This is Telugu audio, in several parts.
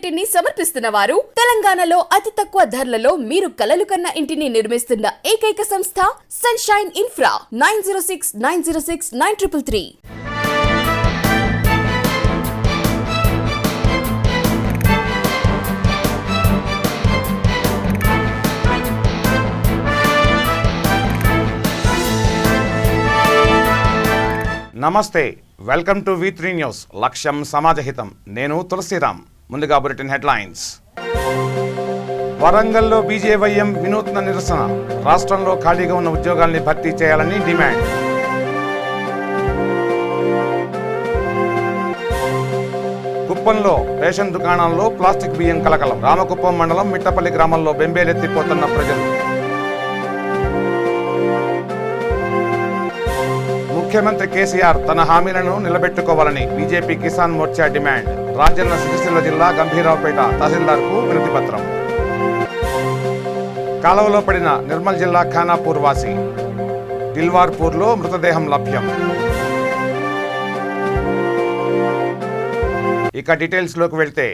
ఇంటిని సమర్పిస్తున్న వారు తెలంగాణలో అతి తక్కువ ధరలలో మీరు కలలు కన్న ఇంటిని నిర్మిస్తున్న ఏకైక సంస్థ సన్షైన్ ఇన్ఫ్రా 9069069333. నమస్తే, వెల్కమ్ టు V3 న్యూస్. లక్ష్యం సమాజహితం. నేను తులసిరామ్. ముందుగా బులెటిన్ హెడ్లైన్స్. వరంగల్లో బీజేవైఎం వినూత్న నిరసన. రాష్ట్రంలో ఖాళీగా ఉన్న ఉద్యోగాల్ని భర్తీ చేయాలని డిమాండ్. కుప్పంలో రేషన్ దుకాణాల్లో ప్లాస్టిక్ బియ్యం కలకలం. రామకుప్పం మండలం మిట్టపల్లి గ్రామంలో బెంబేలెత్తిపోతున్న ప్రజలు. ముఖ్యమంత్రి కేసీఆర్ తన హామీలను నిలబెట్టుకోవాలని బీజేపీ కిసాన్ మోర్చా డిమాండ్. రాజన్న సిరిసిల్ల జిల్లా గంభీరావుపేట తహసీల్దార్కు వినతి పత్రం. కాలువలో పడిన నిర్మల్ జిల్లా ఖానాపూర్ వాసి. దిల్వార్పూర్లో మృతదేహం లభ్యం. ఇక డీటెయిల్స్లోకి వెళ్తే,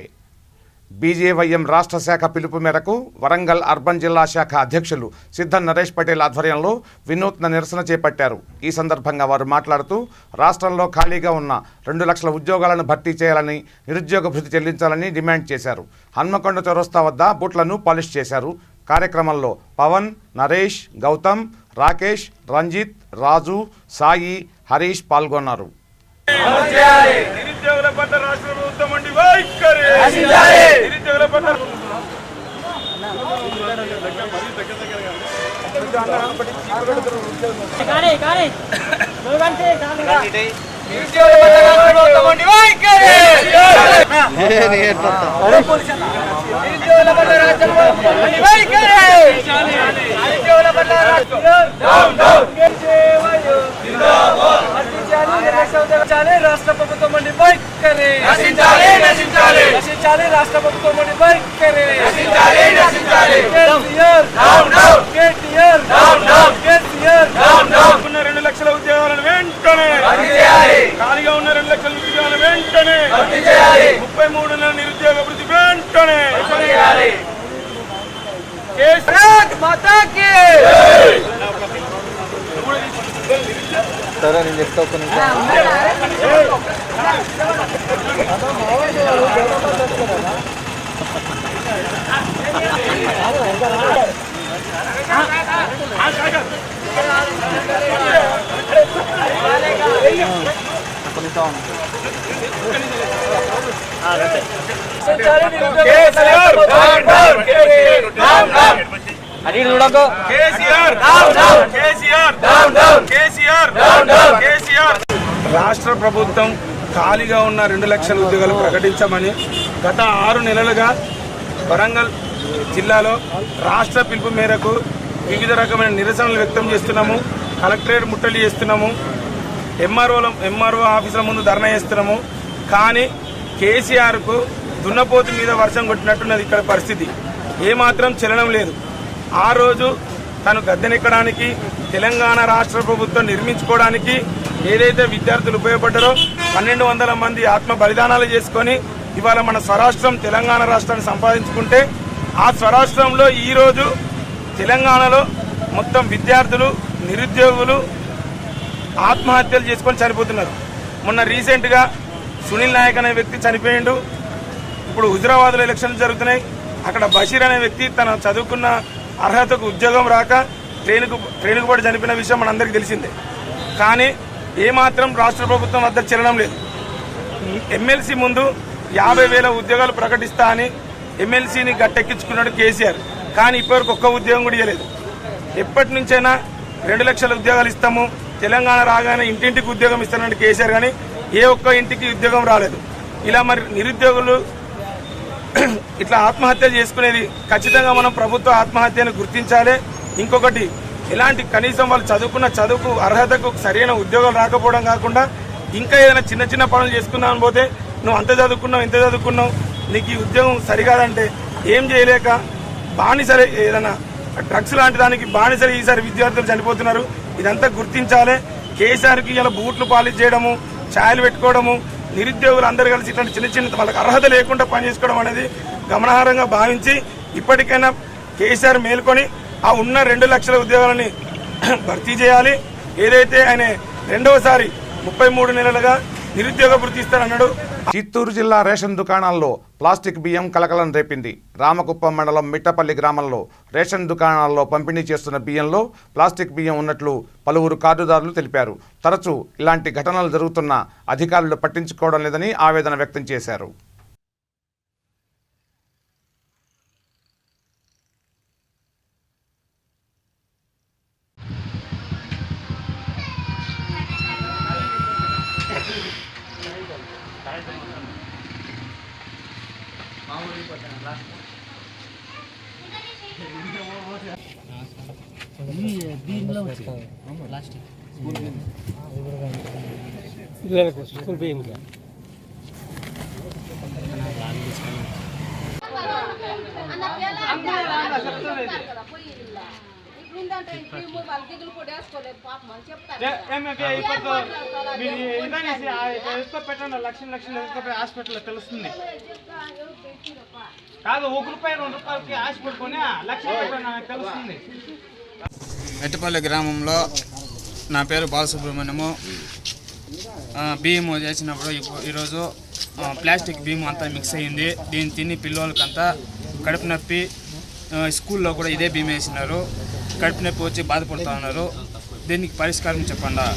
బీజేవైఎం రాష్ట్ర శాఖ పిలుపు మేరకు వరంగల్ అర్బన్ జిల్లా శాఖ అధ్యక్షులు సిద్ధన్ నరేష్ పటేల్ ఆధ్వర్యంలో వినూత్న నిరసన చేపట్టారు. ఈ సందర్భంగా వారు మాట్లాడుతూ రాష్ట్రంలో ఖాళీగా ఉన్న 2 లక్షల ఉద్యోగాలను భర్తీ చేయాలని, నిరుద్యోగ భృతి చెల్లించాలని డిమాండ్ చేశారు. హన్మకొండ చౌరస్తా వద్ద బూట్లను పాలిష్ చేశారు. కార్యక్రమంలో పవన్, నరేష్, గౌతమ్, రాకేష్, రంజిత్, రాజు, సాయి, హరీష్ పాల్గొన్నారు. నిరుద్యోగుల పట్ల రాష్ట్ర ప్రభుత్వం వంటి వైఖరి నిరుద్యోగుల పట్ల రాష్ట్ర ప్రభుత్వం వంటి వైఖరి నశించాలి రాష్ట్ర ప్రభుత్వం వంటి వైఖరి ఉన్న 2 లక్షల ఉద్యోగాలను వెంటనే ఖాళీగా ఉన్న 2 లక్షల ఉద్యోగాలను వెంటనే 33 నెలల నిరుద్యోగ వృత్తి వెంటనే మాతాకి సరే నేను చెప్తా. ఒక్క నిమిషం. రాష్ట్ర ప్రభుత్వం ఖాళీగా ఉన్న 2 లక్షల ఉద్యోగాలు ప్రకటించమని గత 6 నెలలుగా వరంగల్ జిల్లాలో రాష్ట్ర పిలుపు మేరకు వివిధ రకమైన నిరసనలు వ్యక్తం చేస్తున్నాము. కలెక్టరేట్ ముట్టడి చేస్తున్నాము. ఎంఆర్ఓ ఆఫీసుల ముందు ధర్నా చేస్తున్నాము. కానీ కేసీఆర్కు దున్నపోతు మీద వర్షం కొట్టినట్టున్నది ఇక్కడ పరిస్థితి. ఏమాత్రం చలనం లేదు. ఆ రోజు తను గద్దెనెక్కడానికి, తెలంగాణ రాష్ట్ర ప్రభుత్వం నిర్మించుకోవడానికి ఏదైతే విద్యార్థులు ఉపయోగపడ్డారో 1200 మంది ఆత్మ బలిదానాలు చేసుకొని ఇవాళ మన స్వరాష్ట్రం తెలంగాణ రాష్ట్రాన్ని సంపాదించుకుంటే, ఆ స్వరాష్ట్రంలో ఈరోజు తెలంగాణలో మొత్తం విద్యార్థులు, నిరుద్యోగులు ఆత్మహత్యలు చేసుకొని చనిపోతున్నారు. మొన్న రీసెంట్గా సునీల్ నాయక్ అనే వ్యక్తి చనిపోయిండు. ఇప్పుడు హుజరాబాద్లో ఎలక్షన్లు జరుగుతున్నాయి. అక్కడ బషీర్ అనే వ్యక్తి తన చదువుకున్న అర్హతకు ఉద్యోగం రాక ట్రైన్కు పడి చనిపోయిన విషయం మనందరికీ తెలిసిందే. కానీ ఏమాత్రం రాష్ట్ర ప్రభుత్వం వద్ద చెల్లడం లేదు. ఎమ్మెల్సీ ముందు 50,000 ఉద్యోగాలు ప్రకటిస్తా అని ఎమ్మెల్సీని గట్టెక్కించుకున్నాడు కేసీఆర్. కానీ ఇప్పటివరకు ఒక్క ఉద్యోగం కూడా ఇవ్వలేదు. ఎప్పటి నుంచైనా 2 లక్షల ఉద్యోగాలు ఇస్తాము, తెలంగాణ రాగానే ఇంటింటికి ఉద్యోగం ఇస్తానంటే కేసీఆర్, కానీ ఏ ఒక్క ఇంటికి ఉద్యోగం రాలేదు. ఇలా మరి నిరుద్యోగులు ఇట్లా ఆత్మహత్యలు చేసుకునేది ఖచ్చితంగా మనం ప్రభుత్వ ఆత్మహత్యను గుర్తించాలి. ఇంకొకటి, ఇలాంటి కనీసం వాళ్ళు చదువుకున్న చదువుకు అర్హతకు సరైన ఉద్యోగాలు రాకపోవడం కాకుండా ఇంకా ఏదైనా చిన్న చిన్న పనులు చేసుకుందామని పోతే నువ్వు అంత చదువుకున్నావు ఇంత చదువుకున్నావు నీకు ఈ ఉద్యోగం సరికాదంటే ఏం చేయలేక బానిసలే ఏదైనా డ్రగ్స్ లాంటి దానికి బానిసలు ఈసారి విద్యార్థులు చనిపోతున్నారు. ఇదంతా గుర్తించాలి. కేసీఆర్కి ఇలా బూట్లు పాలిష్ చేయడము, ఛాయలు పెట్టుకోవడము, నిరుద్యోగులు అందరూ కలిసి ఇట్లాంటి చిన్న చిన్న వాళ్ళకి అర్హత లేకుండా పనిచేసుకోవడం అనేది గమనార్హంగా భావించి ఇప్పటికైనా కేసీఆర్ మేల్కొని ఆ ఉన్న 2 లక్షల ఉద్యోగాలని భర్తీ చేయాలి. ఏదైతే ఆయన రెండవసారి 33 నెలలుగా నిరుద్యోగ వృత్తి ఇస్తారన్నాడు. చిత్తూరు జిల్లా రేషన్ దుకాణాల్లో ప్లాస్టిక్ బియ్యం కలకలం రేపింది. రామకుప్పం మండలం మిట్టపల్లి గ్రామంలో రేషన్ దుకాణాల్లో పంపిణీ చేస్తున్న బియ్యంలో ప్లాస్టిక్ బియ్యం ఉన్నట్లు పలువురు కార్డుదారులు తెలిపారు. తరచూ ఇలాంటి ఘటనలు జరుగుతున్నా అధికారులు పట్టించుకోవడం లేదని ఆవేదన వ్యక్తం చేశారు. స్కూల్ బియ్యం పెట్టండి లక్షలు హాస్పిటల్లో తెలుస్తుంది కాదు. ₹1 ₹2 ఆశ పెట్టుకొని లక్షలు తెలుస్తుంది. మెట్టపల్లి గ్రామంలో నా పేరు బాలసుబ్రహ్మణ్యము. బియ్యం చేసినప్పుడు ఈరోజు ప్లాస్టిక్ బియ్యం అంతా మిక్స్ అయ్యింది. దీన్ని తిని పిల్లలకంతా కడుపు నొప్పి, స్కూల్లో కూడా ఇదే బియ్యం వేసినారు. కడుపు నొప్పి వచ్చి బాధపడుతూ ఉన్నారు. దీనికి పరిష్కారం చెప్పండి.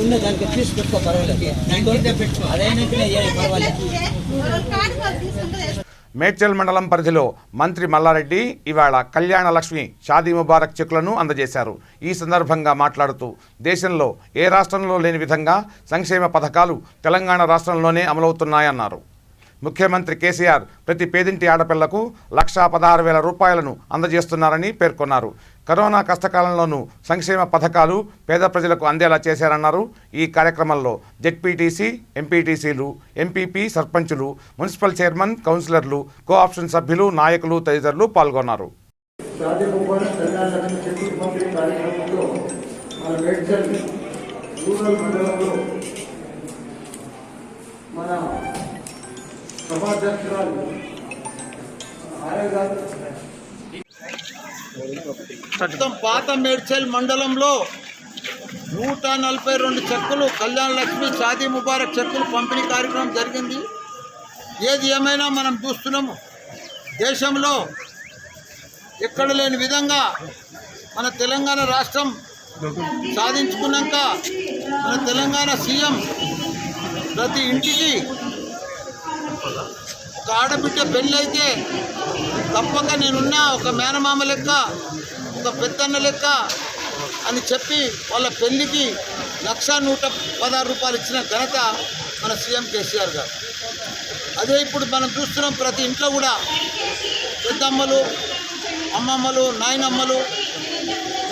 ఉన్న దానికి తీసి పెట్టుకో, పర్వాలేదు. అదైనా పర్వాలేదు. మేడ్చల్ మండలం పరిధిలో మంత్రి మల్లారెడ్డి ఇవాళ కళ్యాణ లక్ష్మి షాదీ ముబారక్ చెక్కులను అందజేశారు. ఈ సందర్భంగా మాట్లాడుతూ దేశంలో ఏ రాష్ట్రంలో లేని విధంగా సంక్షేమ పథకాలు తెలంగాణ రాష్ట్రంలోనే అమలవుతున్నాయన్నారు. ముఖ్యమంత్రి కేసీఆర్ ప్రతి పేదింటి ఆడపిల్లకు ₹1,16,000 అందజేస్తున్నారని పేర్కొన్నారు. కరోనా కష్టకాలంలోనూ సంక్షేమ పథకాలు పేద ప్రజలకు అందేలా చేశారన్నారు. ఈ కార్యక్రమంలో జెడ్పీటీసీ, ఎంపీటీసీలు, ఎంపీపీ, సర్పంచులు, మున్సిపల్ చైర్మన్, కౌన్సిలర్లు, కోఆప్షన్ సభ్యులు, నాయకులు తదితరులు పాల్గొన్నారు. పాత మేడ్చల్ మండలంలో 142 చెక్కులు కళ్యాణ లక్ష్మి షాదీ ముబారక్ చెక్కులు పంపిణీ కార్యక్రమం జరిగింది. ఏది ఏమైనా మనం చూస్తున్నాము, దేశంలో ఎక్కడ లేని విధంగా మన తెలంగాణ రాష్ట్రం సాధించుకున్నాక మన తెలంగాణ సీఎం ప్రతి ఇంటికి ఒక ఆడబిడ్డ పెళ్ళైతే తప్పక నేనున్నా, ఒక మేనమామ లెక్క, ఒక పెద్దన్న లెక్క అని చెప్పి వాళ్ళ పెళ్ళికి ₹1,116 ఇచ్చిన ఘనత మన సీఎం కేసీఆర్ గారు. అదే ఇప్పుడు మనం చూస్తున్నాం, ప్రతి ఇంట్లో కూడా పెద్దమ్మలు, అమ్మమ్మలు, నాయనమ్మలు,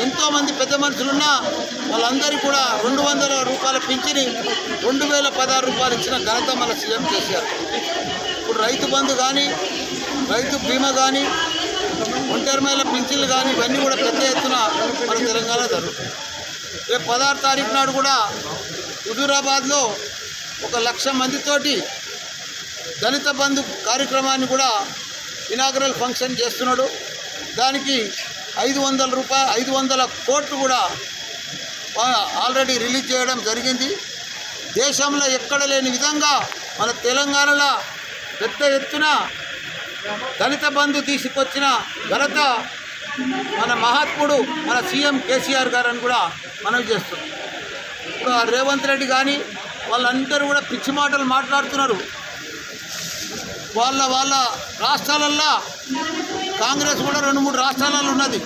ఎంతోమంది పెద్ద మనుషులున్నా వాళ్ళందరికీ కూడా ₹200 పింఛని ₹2,016 ఇచ్చిన ఘనత మన సీఎం కేసీఆర్. ఇప్పుడు రైతు బంధు కానీ, రైతు బీమా కానీ, ఒంటరి మహిళల పింఛన్లు కానీ ఇవన్నీ కూడా పెద్ద ఎత్తున మన తెలంగాణ జరుగుతుంది. రేపు 16 తారీఖు నాడు కూడా హుజూరాబాద్లో 1,00,000 మందితోటి దళిత బంధు కార్యక్రమాన్ని కూడా ఇనాగరల్ ఫంక్షన్ చేస్తున్నాడు. దానికి 500 కోట్లు కూడా ఆల్రెడీ రిలీజ్ చేయడం జరిగింది. దేశంలో ఎక్కడ లేని విధంగా మన తెలంగాణలో పెద్ద ఎత్తున దళిత బంధు తీసుకొచ్చిన ఘనత మన మహాత్ముడు మన సీఎం కేసీఆర్ గారు అని కూడా మనం చేస్తున్నాం. ఇప్పుడు రేవంత్ రెడ్డి కానీ వాళ్ళందరూ కూడా పిచ్చి మాటలు మాట్లాడుతున్నారు. వాళ్ళ రాష్ట్రాలల్లో కాంగ్రెస్ కూడా 2-3 రాష్ట్రాలలో ఉన్నది,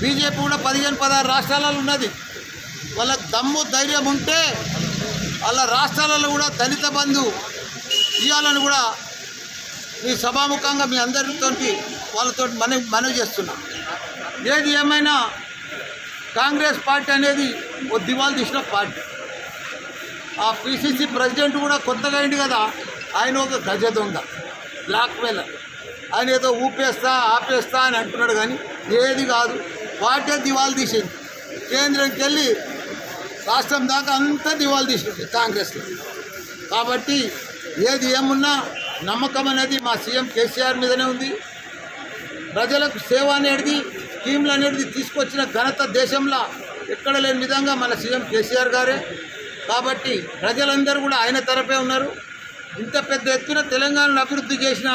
బీజేపీ కూడా 15-16 రాష్ట్రాలలో ఉన్నది. వాళ్ళకి దమ్ము ధైర్యం ఉంటే వాళ్ళ రాష్ట్రాలలో కూడా దళిత బంధు ఇవ్వాలని కూడా మీ సభాముఖంగా మీ అందరితో వాళ్ళతో మనవి చేస్తున్నాం. ఏది ఏమైనా కాంగ్రెస్ పార్టీ అనేది ఓ దివాలు తీసిన పార్టీ. ఆ పిసిసి ప్రెసిడెంట్ కూడా కొత్తగా అయింది కదా, ఆయన ఒక గజ దొంగ, బ్లాక్ మెయిలర్. ఆయన ఏదో ఊపేస్తా ఆపేస్తా అని అంటున్నాడు, కానీ ఏది కాదు. వాటే దివాలు తీసింది. కేంద్రంకి వెళ్ళి రాష్ట్రం దాకా అంతా దివాలు తీసింది కాంగ్రెస్లో. కాబట్టి ఏది ఏమున్నా నమ్మకం అనేది మా సీఎం కేసీఆర్ మీదనే ఉంది. ప్రజలకు సేవ అనేది, స్కీమ్లు అనేది తీసుకొచ్చిన ఘనత దేశంలో ఎక్కడ లేని విధంగా మన సీఎం కేసీఆర్ గారే. కాబట్టి ప్రజలందరూ కూడా ఆయన తరపే ఉన్నారు. ఇంత పెద్ద ఎత్తున తెలంగాణను అభివృద్ధి చేసిన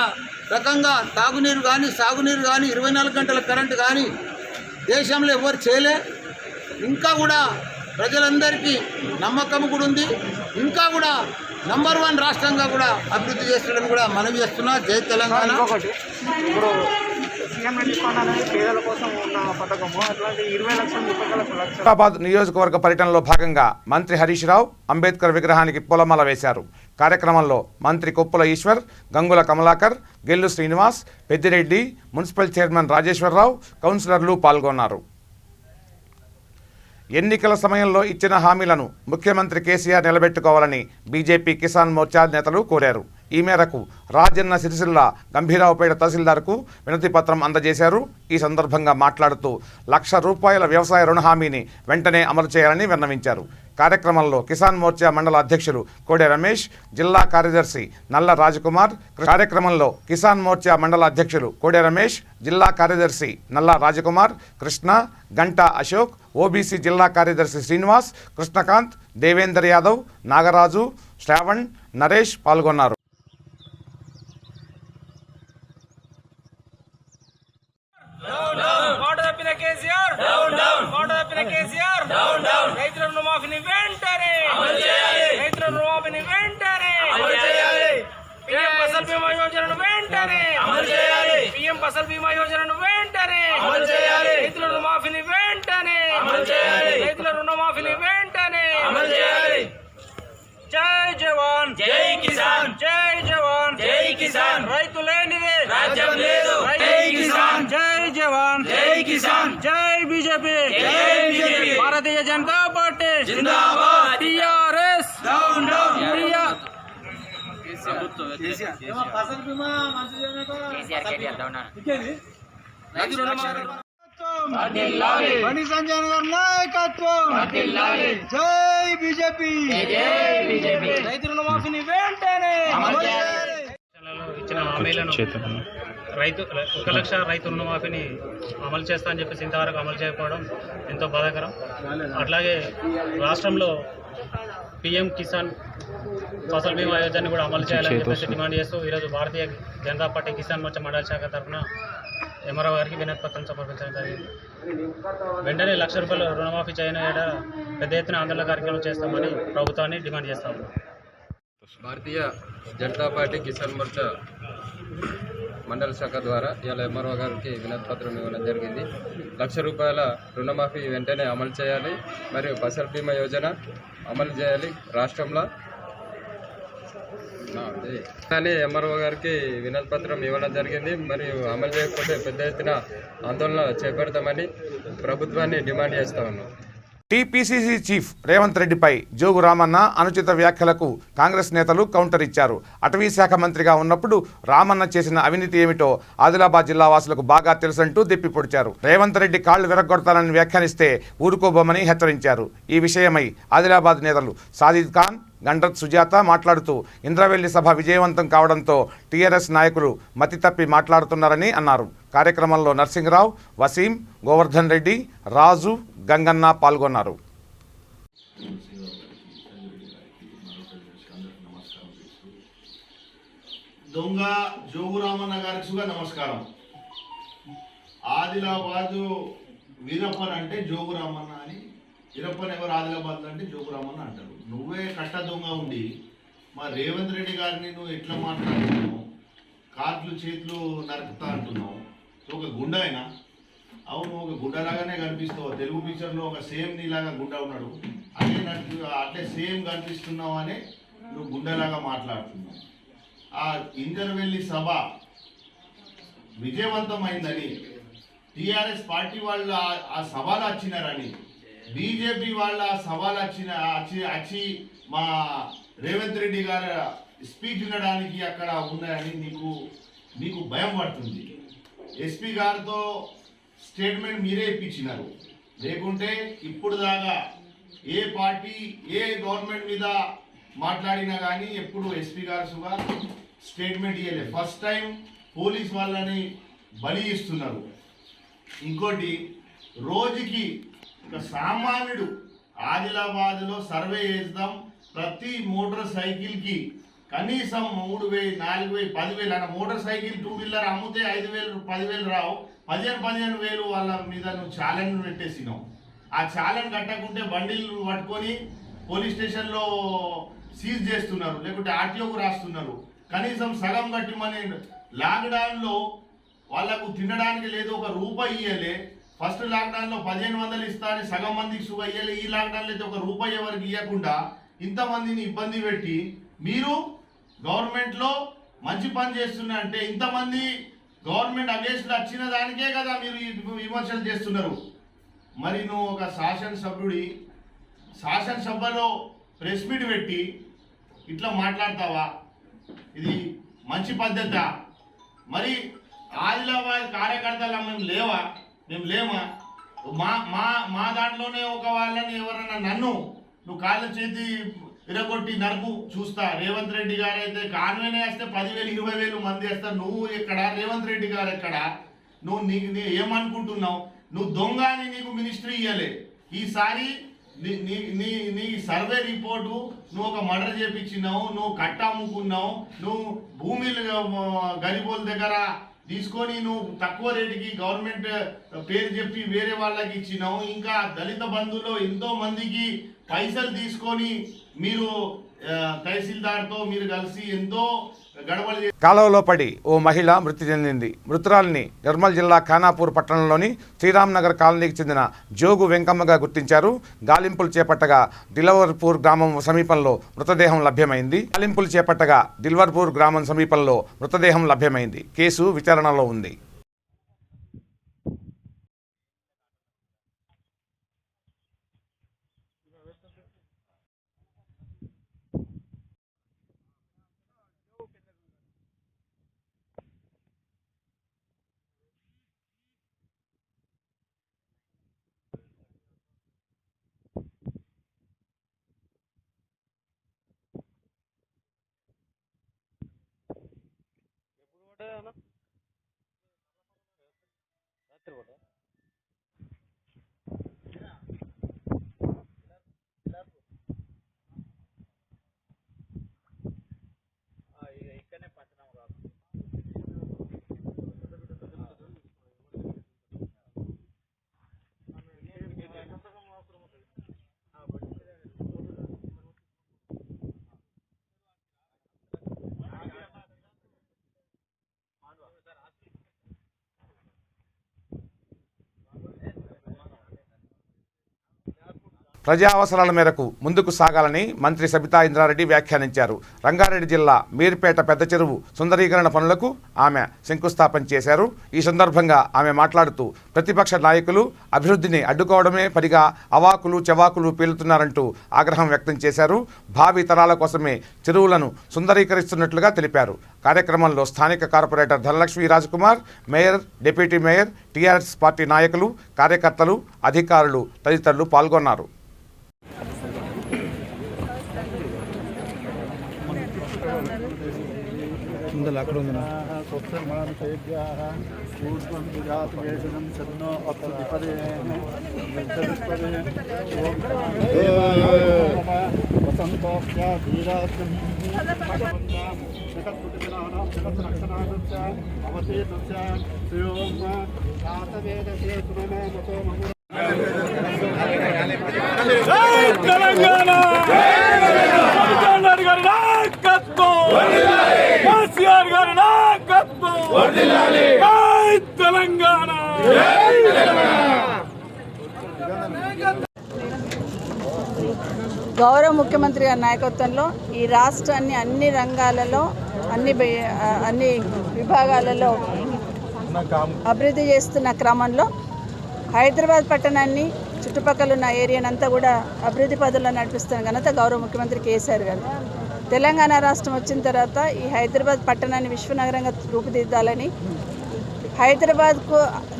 రకంగా తాగునీరు కానీ సాగునీరు కానీ 24 గంటల కరెంటు కానీ దేశంలో ఎవరు చేయలే. ఇంకా కూడా ప్రజలందరికీ నమ్మకం కూడా ఉంది. ఇంకా కూడా నంబర్ 1 రాష్ట్రంగా కూడా అభివృద్ధి చేస్తాడని కూడా మనవి చేస్తున్నా. జై తెలంగాణ. ఇప్పుడు సీఎం రిలీఫ్ ఫండ్ అనేది పేదల కోసం ఉన్న పథకము, అట్లాంటి 20 లక్షలు 30 లక్షలు. హైదరాబాద్ నియోజకవర్గ పర్యటనలో భాగంగా మంత్రి హరీష్ రావు అంబేద్కర్ విగ్రహానికి పూలమాల వేశారు. కార్యక్రమంలో మంత్రి కొప్పుల ఈశ్వర్, గంగుల కమలాకర్, గెల్లు శ్రీనివాస్, పెద్దిరెడ్డి, మున్సిపల్ చైర్మన్ రాజేశ్వరరావు, కౌన్సిలర్లు పాల్గొన్నారు. ఎన్నికల సమయంలో ఇచ్చిన హామీలను ముఖ్యమంత్రి కేసీఆర్ నిలబెట్టుకోవాలని బీజేపీ కిసాన్ మోర్చా నేతలు కోరారు. ఈ మేరకు రాజన్న సిరిసిల్ల గంభీరావుపేట తహసీల్దార్కు వినతి పత్రం అందజేశారు. ఈ సందర్భంగా మాట్లాడుతూ ₹1,00,000 వ్యవసాయ రుణ హామీని వెంటనే అమలు చేయాలని విన్నవించారు. కార్యక్రమంలో కిసాన్ మోర్చా మండల అధ్యక్షులు కోడె రమేష్, జిల్లా కార్యదర్శి నల్ల రాజకుమార్, కార్యక్రమంలో కిసాన్ మోర్చా మండల అధ్యక్షులు కోడె రమేష్, జిల్లా కార్యదర్శి నల్ల రాజకుమార్, కృష్ణ, గంటా అశోక్, ఓబీసీ జిల్లా కార్యదర్శి శ్రీనివాస్, కృష్ణకాంత్, దేవేందర్ యాదవ్, నాగరాజు, శ్రావణ్, నరేష్ పాల్గొన్నారు. రైతుల రుణమాఫీని వెంటనే పీఎం ఫసల్ బీమా యోజనను వెంటనే పీఎం ఫసల్ బీమా యోజనను వెంటనే రైతుల రుణమాఫీని వెంటనే రైతుల రుణమాఫీని వెంటనే జై జవాన్ జై కిసాన్, జై జవాన్ జై కిసాన్. రైతు లేనిదే రాజ్యం లేదు. జై కిసాన్, జై జవాన్ జై కిసాన్, జై బీజేపీ, భారతీయ జనతా పార్టీ జిందాబాద్, TRS down down. Bandi Sanjay గారి నాయకత్వం, జై బీజేపీ. రైతు రుణమాఫీని వెంటనే ఇచ్చిన హామీలను ₹1,00,000 రైతు రుణమాఫీని అమలు చేస్తా అని చెప్పేసి ఇంతవరకు అమలు చేయకపోవడం ఎంతో బాధాకరం. అట్లాగే రాష్ట్రంలో పీఎం కిసాన్ ఫసల్ బీమా యోజన కూడా అమలు చేయాలని చెప్పేసి డిమాండ్ చేస్తూ ఈరోజు భారతీయ జనతా పార్టీ కిసాన్ మోర్చా మండల శాఖ తరఫున ఎంఆర్ఓ గారికి వినతి పత్రం సమర్పించడం జరిగింది. వెంటనే ₹1,00,000 రుణమాఫీ చేయని ఏడా పెద్ద ఎత్తున ఆందోళన కార్యక్రమం చేస్తామని ప్రభుత్వాన్ని డిమాండ్ చేస్తాము. భారతీయ జనతా పార్టీ కిసాన్ మోర్చా మండల శాఖ ద్వారా ఇవాళ ఎంఆర్ఓ గారికి వినతి పత్రం ఇవ్వడం జరిగింది. ₹1,00,000 రుణమాఫీ వెంటనే అమలు చేయాలి, మరియు ఫసల్ బీమా యోజన అమలు చేయాలి రాష్ట్రంలో అని ఎంఆర్ఓ గారికి వినతి పత్రం ఇవ్వడం జరిగింది. మరియు అమలు చేయకపోతే పెద్ద ఎత్తున ఆందోళన చేపడతామని ప్రభుత్వాన్ని డిమాండ్ చేస్తా ఉన్నాం. టీపీసీసీ చీఫ్ రేవంత్ రెడ్డిపై జోగు రామన్న అనుచిత వ్యాఖ్యలకు కాంగ్రెస్ నేతలు కౌంటర్ ఇచ్చారు. అటవీ శాఖ మంత్రిగా ఉన్నప్పుడు రామన్న చేసిన అవినీతి ఏమిటో ఆదిలాబాద్ జిల్లా వాసులకు బాగా తెలుసంటూ దెప్పిపొడిచారు. రేవంత్ రెడ్డి కాళ్లు విరగొడతానని వ్యాఖ్యానిస్తే ఊరుకోబోమని హెచ్చరించారు. ఈ విషయమై ఆదిలాబాద్ నేతలు సాదిద్ ఖాన్, గండ్రత్ సుజాత మాట్లాడుతూ ఇంద్రవెల్లి సభ విజయవంతం కావడంతో టీఆర్ఎస్ నాయకులు మతి తప్పి మాట్లాడుతున్నారని అన్నారు. కార్యక్రమంలో నర్సింగరావు, వసీం, గోవర్ధన్ రెడ్డి, రాజు, గంగన్న పాల్గొన్నారు. దొంగ జోగురామన్న గారికి సుగా నమస్కారం. ఆదిలాబాదు వీరప్పన్ అంటే జోగురామన్న అని, వీరప్పన్ ఎవరు ఆదిలాబాద్ అంటే జోగురామన్న అంటారు. నువ్వే కట్ట దొంగ ఉండి మా రేవంత్ రెడ్డి గారిని నువ్వు ఎట్లా మాట్లాడుతున్నావు, కాట్లు చేతులు నరుకుతా అంటున్నావు. ఒక గుండా అయినా అవును, ఒక గుండలాగానే కనిపిస్తావు. తెలుగు పిక్చర్లో ఒక సేమ్ నీలాగా గుండా ఉన్నాడు, అట్లే సేమ్ కనిపిస్తున్నావు అని నువ్వు గుండెలాగా మాట్లాడుతున్నావు. ఆ ఇంద్రవెల్లి సభ విజయవంతమైందని, టీఆర్ఎస్ పార్టీ వాళ్ళు ఆ సభలు వచ్చినారని, బీజేపీ వాళ్ళ సభలు వచ్చి మా రేవంత్ రెడ్డి గారు స్పీచ్ వినడానికి అక్కడ ఉన్నాయని మీకు భయం పడుతుంది. ఎస్పీ గారితో స్టేట్మెంట్ మీరే ఇప్పించినారు, లేకుంటే ఇప్పుడు దాకా ఏ పార్టీ ఏ గవర్నమెంట్ మీద మాట్లాడినా కానీ ఎప్పుడు ఎస్పీ గారు స్టేట్మెంట్ ఇవ్వలేదు. ఫస్ట్ టైం పోలీస్ వాళ్ళని బలి ఇస్తున్నారు. ఇంకోటి, రోజుకి ఒక సామాన్యుడు ఆదిలాబాద్లో సర్వే చేద్దాం, ప్రతి మోటార్ సైకిల్కి కనీసం 3,000, 4,000, 10,000 అన్న మోటార్ సైకిల్ 2 వీలర్ అమ్మితే 5,000, 10,000 రావు. 15,000 వాళ్ళ మీద నువ్వు ఛాలెంజ్ పెట్టేసినావు. ఆ ఛాలెంజ్ కట్టకుంటే బండిలు పట్టుకొని పోలీస్ స్టేషన్లో సీజ్ చేస్తున్నారు, లేకుంటే ఆర్టీఓకు రాస్తున్నారు. కనీసం సగం కట్టిమని లాక్డౌన్లో వాళ్ళకు తినడానికి లేదు, 1 రూపాయి ఇవ్వలే. ఫస్ట్ లాక్డౌన్లో 1,500 ఇస్తా అని సగం మందికి సుగా ఇవ్వలే. ఈ లాక్డౌన్లో అయితే 1 రూపాయి ఎవరికి ఇవ్వకుండా ఇంతమందిని ఇబ్బంది పెట్టి మీరు గవర్నమెంట్లో మంచి పని చేస్తున్నా అంటే ఇంతమంది గవర్నమెంట్ అగేన్స్ట్లో వచ్చిన దానికే కదా మీరు విమర్శలు చేస్తున్నారు. మరి నువ్వు ఒక శాసనసభలో ప్రెస్ మీట్ పెట్టి ఇట్లా మాట్లాడతావా? ఇది మంచి పద్ధతా? మరి ఆదిలాబాద్ కార్యకర్తలు మేము లేమా? మా దాంట్లోనే ఒక వాళ్ళని ఎవరన్నా నువ్వు కాళ్ళ చేతి విరగొట్టి నరుకు చూస్తా. రేవంత్ రెడ్డి గారు అయితే కాన్వేనే వేస్తే 10,000, 20,000 మంది వేస్తారు. నువ్వు ఎక్కడ? రేవంత్ రెడ్డి గారు ఎక్కడ? నువ్వు ఏమనుకుంటున్నావు? నువ్వు దొంగ అని నీకు మినిస్ట్రీ ఇవ్వలే. ఈసారి నీ సర్వే రిపోర్టు నువ్వు ఒక మర్డర్ చేపించినావు, నువ్వు కట్ట అమ్ముకున్నావు, నువ్వు భూమిలు గరీబోల దగ్గర తీసుకొని నువ్వు తక్కువ రేటుకి గవర్నమెంట్ పేరు చెప్పి వేరే వాళ్ళకి ఇచ్చినావు. ఇంకా దళిత బంధువులో ఎంతో మందికి పైసలు తీసుకొని మీరు తహసీల్దార్తో మీరు కలిసి ఎంతో గడబడి. కాలువలో పడి ఓ మహిళ మృతి చెందింది. మృతురాలిని నిర్మల్ జిల్లా ఖానాపూర్ పట్టణంలోని శ్రీరామ్ నగర్ కాలనీకి చెందిన జోగు వెంకమ్మగా గుర్తించారు. గాలింపులు చేపట్టగా దిల్వర్పూర్ గ్రామం సమీపంలో మృతదేహం లభ్యమైంది. కేసు విచారణలో ఉంది. ప్రజా అవసరాల మేరకు ముందుకు సాగాలని మంత్రి సబితా ఇంద్రారెడ్డి వ్యాఖ్యానించారు. రంగారెడ్డి జిల్లా మీర్పేట పెద్ద చెరువు సుందరీకరణ పనులకు ఆమె శంకుస్థాపన చేశారు. ఈ సందర్భంగా ఆమె మాట్లాడుతూ ప్రతిపక్ష నాయకులు అభివృద్ధిని అడ్డుకోవడమే పనిగా అవాకులు చెవాకులు పేలుతున్నారంటూ ఆగ్రహం వ్యక్తం చేశారు. భావి తరాల కోసమే చెరువులను సుందరీకరిస్తున్నట్లుగా తెలిపారు. కార్యక్రమంలో స్థానిక corporator Dhanalakshmi Rajkumar, mayor, deputy mayor, TRS party నాయకులు, కార్యకర్తలు, అధికారులు తదితరులు పాల్గొన్నారు. గౌరవ ముఖ్యమంత్రి గారి నాయకత్వంలో ఈ రాష్ట్రాన్ని అన్ని రంగాలలో అన్ని విభాగాలలో అభివృద్ధి చేస్తున్న క్రమంలో హైదరాబాద్ పట్టణాన్ని చుట్టుపక్కల ఉన్న ఏరియానంతా కూడా అభివృద్ధి పదంలో నడిపిస్తున్న ఘనత గౌరవ ముఖ్యమంత్రి కేసీఆర్ గారు. తెలంగాణ రాష్ట్రం వచ్చిన తర్వాత ఈ హైదరాబాద్ పట్టణాన్ని విశ్వనగరంగా రూపుదిద్దాలని, హైదరాబాద్కు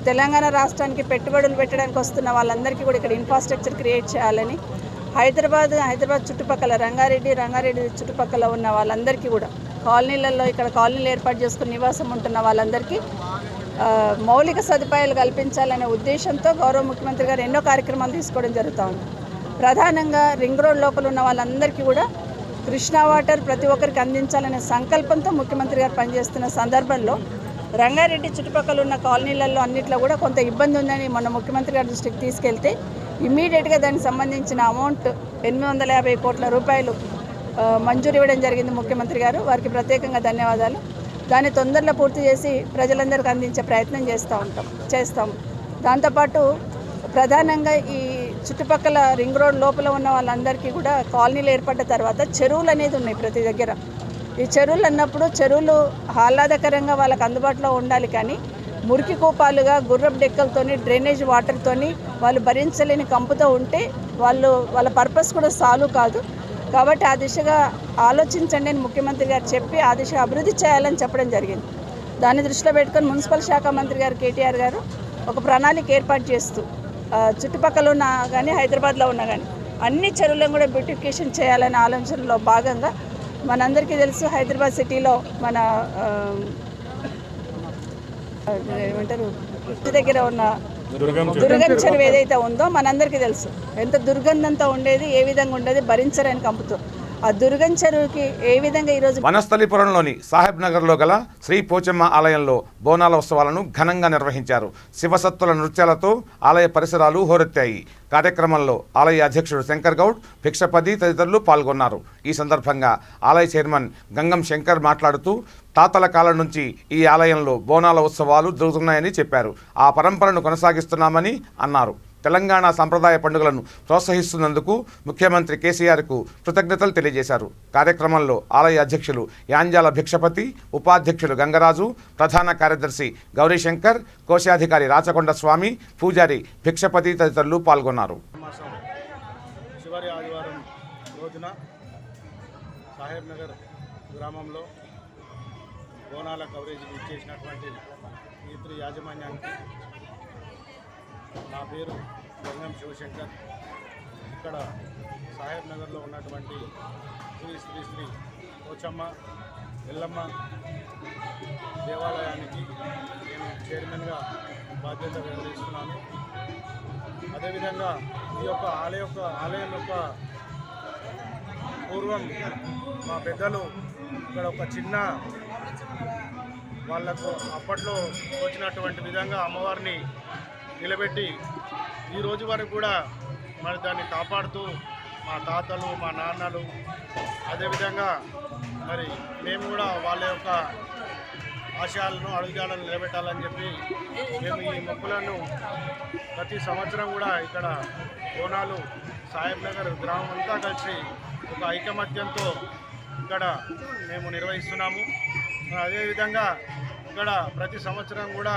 తెలంగాణ రాష్ట్రానికి పెట్టుబడులు పెట్టడానికి వస్తున్న వాళ్ళందరికీ కూడా ఇక్కడ ఇన్ఫ్రాస్ట్రక్చర్ క్రియేట్ చేయాలని, హైదరాబాద్ చుట్టుపక్కల రంగారెడ్డి చుట్టుపక్కల ఉన్న వాళ్ళందరికీ కూడా కాలనీలలో ఇక్కడ కాలనీలు ఏర్పాటు చేసుకుని నివాసం ఉంటున్న వాళ్ళందరికీ మౌలిక సదుపాయాలు కల్పించాలనే ఉద్దేశంతో గౌరవ ముఖ్యమంత్రి గారు ఎన్నో కార్యక్రమాలు తీసుకోవడం జరుగుతూ ఉంది. ప్రధానంగా రింగ్ రోడ్ లోపల ఉన్న వాళ్ళందరికీ కూడా కృష్ణా వాటర్ ప్రతి ఒక్కరికి అందించాలనే సంకల్పంతో ముఖ్యమంత్రి గారు పనిచేస్తున్న సందర్భంలో రంగారెడ్డి చుట్టుపక్కల ఉన్న కాలనీలలో అన్నింటిలో కూడా కొంత ఇబ్బంది ఉందని మొన్న ముఖ్యమంత్రి గారి దృష్టికి తీసుకెళ్తే ఇమ్మీడియట్గా దానికి సంబంధించిన అమౌంట్ 850 కోట్ల రూపాయలు మంజూరు ఇవ్వడం జరిగింది ముఖ్యమంత్రి గారు. వారికి ప్రత్యేకంగా ధన్యవాదాలు. దాన్ని తొందరలో పూర్తి చేసి ప్రజలందరికీ అందించే ప్రయత్నం చేస్తాం. దాంతోపాటు ప్రధానంగా ఈ చుట్టుపక్కల రింగ్ రోడ్ లోపల ఉన్న వాళ్ళందరికీ కూడా కాలనీలు ఏర్పడ్డ తర్వాత చెరువులు అనేది ఉన్నాయి ప్రతి దగ్గర. ఈ చెరువులు అన్నప్పుడు చెరువులు ఆహ్లాదకరంగా వాళ్ళకి అందుబాటులో ఉండాలి, కానీ మురికి కూపాలుగా గుర్రపు డెక్కలతోని డ్రైనేజ్ వాటర్తోని వాళ్ళు భరించలేని కంపుతో ఉంటే వాళ్ళ పర్పస్ కూడా సాల్వ్ కాదు. కాబట్టి ఆ దిశగా ఆలోచించండి అని ముఖ్యమంత్రి గారు చెప్పి ఆ దిశగా అభివృద్ధి చేయాలని చెప్పడం జరిగింది. దాన్ని దృష్టిలో పెట్టుకొని మున్సిపల్ శాఖ మంత్రి గారు కేటీఆర్ గారు ఒక ప్రణాళిక ఏర్పాటు చేస్తూ చుట్టుపక్కల ఉన్న కానీ హైదరాబాద్లో ఉన్న కానీ అన్ని చెరువులను కూడా బ్యూటిఫికేషన్ చేయాలనే ఆలోచనలో భాగంగా మనందరికీ తెలుసు హైదరాబాద్ సిటీలో మన ఏమంటారు దగ్గర ఉన్న దుర్గం చెరువు ఏదైతే ఉందో మనందరికీ తెలుసు ఎంత దుర్గంధంతో ఉండేది, ఏ విధంగా ఉండేది, భరించరని కంపుతో. ఆ దుర్గం చెరువుకి ఏ విధంగా ఈరోజు వనస్థలిపురంలోని సాహెబ్ నగర్లో గల శ్రీ పోచమ్మ ఆలయంలో బోనాల ఉత్సవాలను ఘనంగా నిర్వహించారు. శివసత్తుల నృత్యాలతో ఆలయ పరిసరాలు హోరెత్తాయి. కార్యక్రమంలో ఆలయ అధ్యక్షుడు శంకర్ గౌడ్, భిక్షపతి తదితరులు పాల్గొన్నారు. ఈ సందర్భంగా ఆలయ చైర్మన్ గంగం శంకర్ మాట్లాడుతూ తాతల కాలం నుంచి ఈ ఆలయంలో బోనాల ఉత్సవాలు జరుగుతున్నాయని చెప్పారు. ఆ పరంపరను కొనసాగిస్తున్నామని అన్నారు. తెలంగాణ సంప్రదాయ పండుగలను ప్రోత్సహిస్తున్నందుకు ముఖ్యమంత్రి కేసీఆర్కు కృతజ్ఞతలు తెలియజేశారు. కార్యక్రమంలో ఆలయ అధ్యక్షులు యాంజాల భిక్షపతి, ఉపాధ్యక్షులు గంగరాజు, ప్రధాన కార్యదర్శి గౌరీశంకర్, కోశాధికారి రాచకొండ స్వామి, పూజారి భిక్షపతి తదితరులు పాల్గొన్నారు. చివరి ఆదివారం రోజున సాహెబ్ నగర్ గ్రామంలో బోనాల కవరేజీకి ఇచ్చేసినటువంటి ఈ యాజమాన్యానికి నా పేరు గంగం శివశంకర్. ఇక్కడ సాహెబ్ నగర్లో ఉన్నటువంటి శ్రీ పోచమ్మ ఎల్లమ్మ దేవాలయానికి నేను చైర్మన్గా బాధ్యత నిర్వహిస్తున్నాను. అదేవిధంగా ఈ యొక్క ఆలయం యొక్క పూర్వం మా పెద్దలు ఇక్కడ ఒక చిన్న వాళ్లకు అప్పట్లో వచ్చినటువంటి విధంగా అమ్మవారిని నిలబెట్టి ఈ రోజు వరకు కూడా మరి దాన్ని కాపాడుతూ మా తాతలు, మా నాన్నలు, అదేవిధంగా మరి మేము కూడా వాళ్ళ యొక్క ఆశయాలను, అడుగుజాలను నిలబెట్టాలని చెప్పి మేము ఈ మొక్కులను ప్రతి సంవత్సరం కూడా ఇక్కడ బోనాలు సాహెబ్ నగర్ గ్రామం అంతా కలిసి ఒక ఐకమత్యంతో ఇక్కడ మేము నిర్వహిస్తున్నాము. అదేవిధంగా ఇక్కడ ప్రతి సంవత్సరం కూడా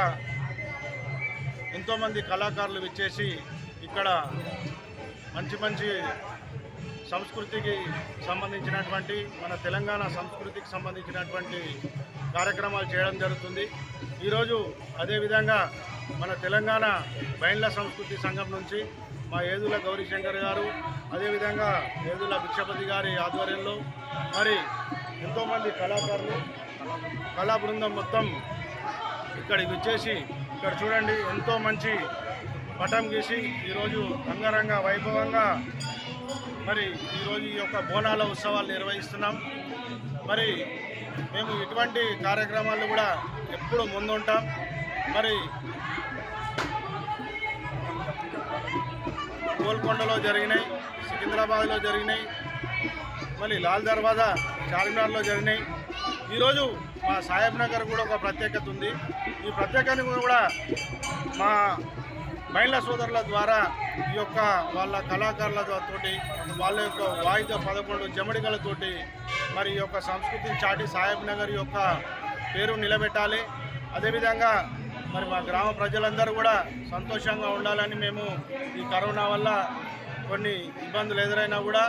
ఎంతోమంది కళాకారులు విచ్చేసి ఇక్కడ మంచి సంస్కృతికి సంబంధించినటువంటి, మన తెలంగాణ సంస్కృతికి సంబంధించినటువంటి కార్యక్రమాలు చేయడం జరుగుతుంది. ఈరోజు అదేవిధంగా మన తెలంగాణ బైండ్ల సంస్కృతి సంఘం నుంచి మా ఏదుల గౌరీశంకర్ గారు, అదేవిధంగా ఏదుల భిక్షపతి గారి ఆధ్వర్యంలో మరి ఎంతోమంది కళాకారులు, కళా బృందం మొత్తం ఇక్కడికి విచ్చేసి ఇక్కడ చూడండి ఎంతో మంచి పటం గీసి ఈరోజు రంగరంగ వైభవంగా మరి ఈరోజు ఈ యొక్క బోనాల ఉత్సవాలు నిర్వహిస్తున్నాం. మరి మేము ఇటువంటి కార్యక్రమాలు కూడా ఎప్పుడు ముందుంటాం. మరి గోల్కొండలో జరిగినాయి, సికింద్రాబాద్లో జరిగినాయి, మళ్ళీ లాల్ దర్వాజా చార్మినార్లో జరిగినాయి. ఈరోజు మా సాహెబ్ నగర్ కూడా ఒక ప్రత్యేకత ఉంది. ఈ ప్రత్యేకతను కూడా మా మహిళా సోదరుల ద్వారా ఈ యొక్క వాళ్ళ కళాకారులతోటి, వాళ్ళ యొక్క వాయిద 11 జమడికలతోటి మరి ఈ యొక్క సంస్కృతిని చాటి సాహెబ్ నగర్ యొక్క పేరు నిలబెట్టాలి. అదేవిధంగా మరి మా గ్రామ ప్రజలందరూ కూడా సంతోషంగా ఉండాలని మేము ఈ కరోనా వల్ల కొన్ని ఇబ్బందులు ఎదురైనా కూడా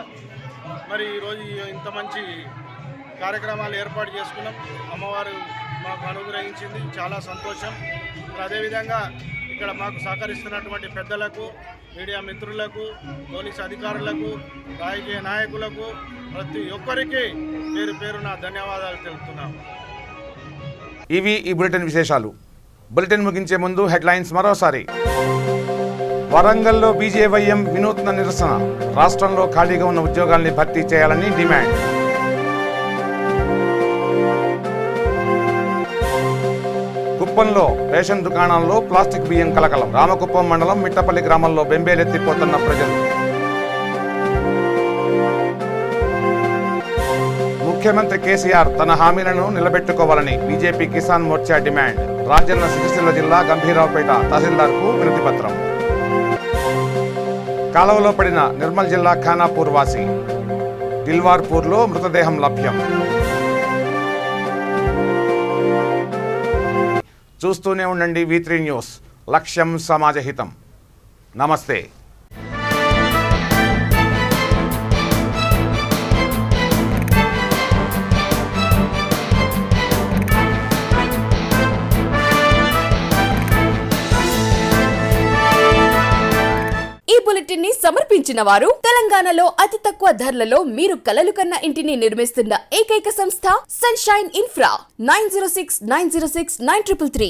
మరి ఈరోజు ఇంత మంచి కార్యక్రమాలు ఏర్పాటు చేసుకున్నాం. అమ్మవారు మాకు అనుగ్రహించింది, చాలా సంతోషం. అదేవిధంగా ఇక్కడ మాకు సహకరిస్తున్నటువంటి పెద్దలకు, మీడియా మిత్రులకు, పోలీసు అధికారులకు, రాజకీయ నాయకులకు, ప్రతి ఒక్కరికి పేరు పేరున ధన్యవాదాలు తెలుపుతున్నాము. ఇవి ఈ బులెటిన్ విశేషాలు. బులెటిన్ ముగించే ముందు హెడ్లైన్స్ మరోసారి. వరంగల్లో బీజేవైఎం వినూత్న నిరసన, రాష్ట్రంలో ఖాళీగా ఉన్న ఉద్యోగాల్ని భర్తీ చేయాలని డిమాండ్. కుప్పంలో రేషన్ దుకాణాల్లో ప్లాస్టిక్ బియ్యం కలకలం, రామకుప్పం మండలం మిట్టపల్లి గ్రామంలో బెంబేలెత్తిపోతున్న ప్రజలు. ముఖ్యమంత్రి కేసీఆర్ తన హామీలను నిలబెట్టుకోవాలని బీజేపీ కిసాన్ మోర్చా డిమాండ్. రాజన్న సిరిసిల్ల జిల్లా గంభీరావుపేట తహసీల్దార్కు వినతిపత్రం. కాలువలో పడిన నిర్మల్ జిల్లా ఖానాపూర్ వాసి, దిల్వార్పూర్లో మృతదేహం లభ్యం. చూస్తూనే ఉండండి V3 న్యూస్, లక్ష్యం సమాజహితం. నమస్తే. ఈ బులెటిన్ ని సమర్పించిన వారు తెలంగాణలో అతి తక్కువ ధరలలో మీరు కలలు కన్న ఇంటిని నిర్మిస్తున్న ఏకైక సంస్థ సన్షైన్ ఇన్ఫ్రా. 9069069333.